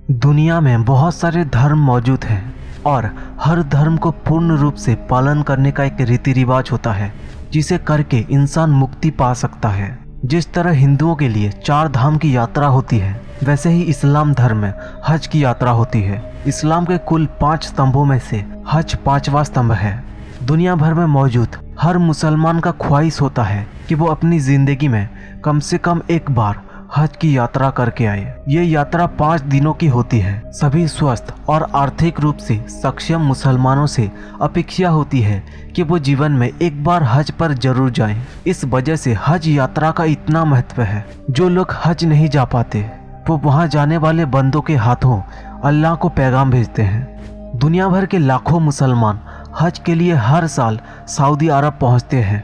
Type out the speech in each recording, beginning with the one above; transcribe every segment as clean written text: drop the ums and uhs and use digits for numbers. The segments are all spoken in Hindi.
दुनिया में बहुत सारे धर्म मौजूद हैं और हर धर्म को पूर्ण रूप से पालन करने का एक रीति रिवाज होता है जिसे करके इंसान मुक्ति पा सकता है। जिस तरह हिंदुओं के लिए 4 धाम की यात्रा होती है, वैसे ही इस्लाम धर्म में हज की यात्रा होती है। इस्लाम के कुल 5 स्तंभों में से हज 5वां स्तंभ है। दुनिया भर में मौजूद हर मुसलमान का ख्वाहिश होता है कि वो अपनी जिंदगी में कम से कम एक बार हज की यात्रा करके आए। ये यात्रा 5 दिनों की होती है। सभी स्वस्थ और आर्थिक रूप से सक्षम मुसलमानों से अपेक्षा होती है कि वो जीवन में एक बार हज पर जरूर जाएं। इस वजह से हज यात्रा का इतना महत्व है। जो लोग हज नहीं जा पाते वो वहाँ जाने वाले बंदों के हाथों अल्लाह को पैगाम भेजते हैं। दुनिया भर के लाखों मुसलमान हज के लिए हर साल सऊदी अरब पहुँचते हैं।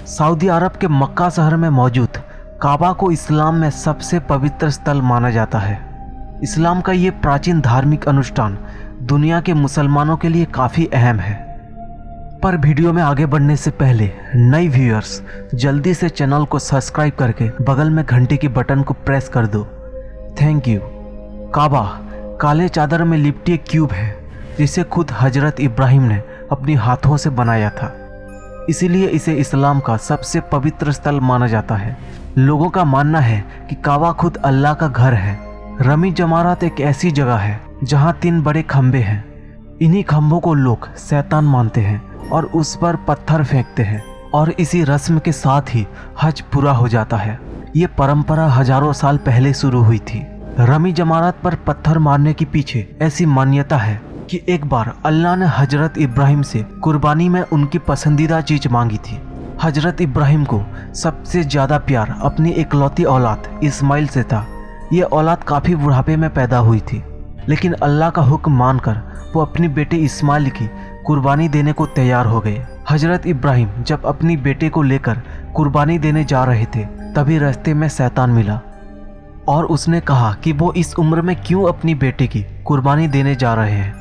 सऊदी अरब के मक्का शहर में मौजूद काबा को इस्लाम में सबसे पवित्र स्थल माना जाता है। इस्लाम का ये प्राचीन धार्मिक अनुष्ठान दुनिया के मुसलमानों के लिए काफ़ी अहम है। पर वीडियो में आगे बढ़ने से पहले नए व्यूअर्स जल्दी से चैनल को सब्सक्राइब करके बगल में घंटे की बटन को प्रेस कर दो। Thank you. काबा काले चादर में लिपटी एक क्यूब है जिसे खुद हजरत इब्राहिम ने अपने हाथों से बनाया था। इसीलिए इसे इस्लाम का सबसे पवित्र स्थल माना जाता है। लोगों का मानना है कि काबा खुद अल्लाह का घर है। रमी जमारात एक ऐसी जगह है जहां 3 बड़े खंबे हैं। इन्हीं खंभों को लोग शैतान मानते हैं और उस पर पत्थर फेंकते हैं और इसी रस्म के साथ ही हज पूरा हो जाता है। ये परंपरा हजारों साल पहले शुरू हुई थी। रमी जमारात पर पत्थर मारने के पीछे ऐसी मान्यता है कि एक बार अल्लाह ने हजरत इब्राहिम से कुर्बानी में उनकी पसंदीदा चीज मांगी थी। हजरत इब्राहिम को सबसे ज़्यादा प्यार अपनी इकलौती औलाद इस्माइल से था। ये औलाद काफ़ी बुढ़ापे में पैदा हुई थी, लेकिन अल्लाह का हुक्म मानकर वो अपनी बेटे इस्माइल की कुर्बानी देने को तैयार हो गए। हजरत इब्राहिम जब अपनी बेटे को लेकर कुर्बानी देने जा रहे थे तभी रास्ते में शैतान मिला और उसने कहा कि वो इस उम्र में क्यों अपनी बेटे की कुर्बानी देने जा रहे हैं।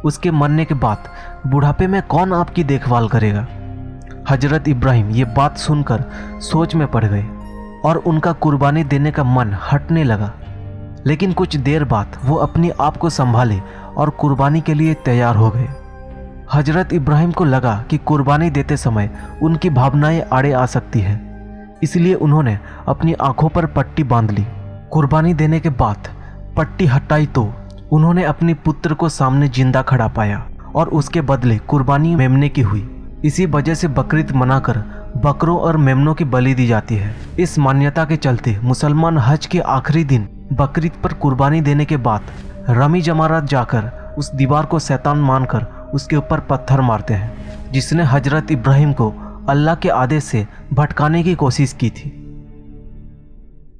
उसके मरने के बाद बुढ़ापे में कौन आपकी देखभाल करेगा। हजरत इब्राहिम ये बात सुनकर सोच में पड़ गए और उनका कुर्बानी देने का मन हटने लगा। लेकिन कुछ देर बाद वो अपने आप को संभाले और कुर्बानी के लिए तैयार हो गए। हजरत इब्राहिम को लगा कि कुर्बानी देते समय उनकी भावनाएं आड़े आ सकती है, इसलिए उन्होंने अपनी आंखों पर पट्टी बांध ली। कुर्बानी देने के बाद पट्टी हटाई तो उन्होंने अपने पुत्र को सामने जिंदा खड़ा पाया और उसके बदले कुर्बानी मेमने की हुई। इसी वजह से बकरीद मनाकर बकरों और मेमनों की बलि दी जाती है। इस मान्यता के चलते मुसलमान हज के आखिरी दिन बकरीद पर कुर्बानी देने के बाद रमी जमारात जाकर उस दीवार को शैतान मानकर उसके ऊपर पत्थर मारते हैं, जिसने हजरत इब्राहिम को अल्लाह के आदेश से भटकाने की कोशिश की थी।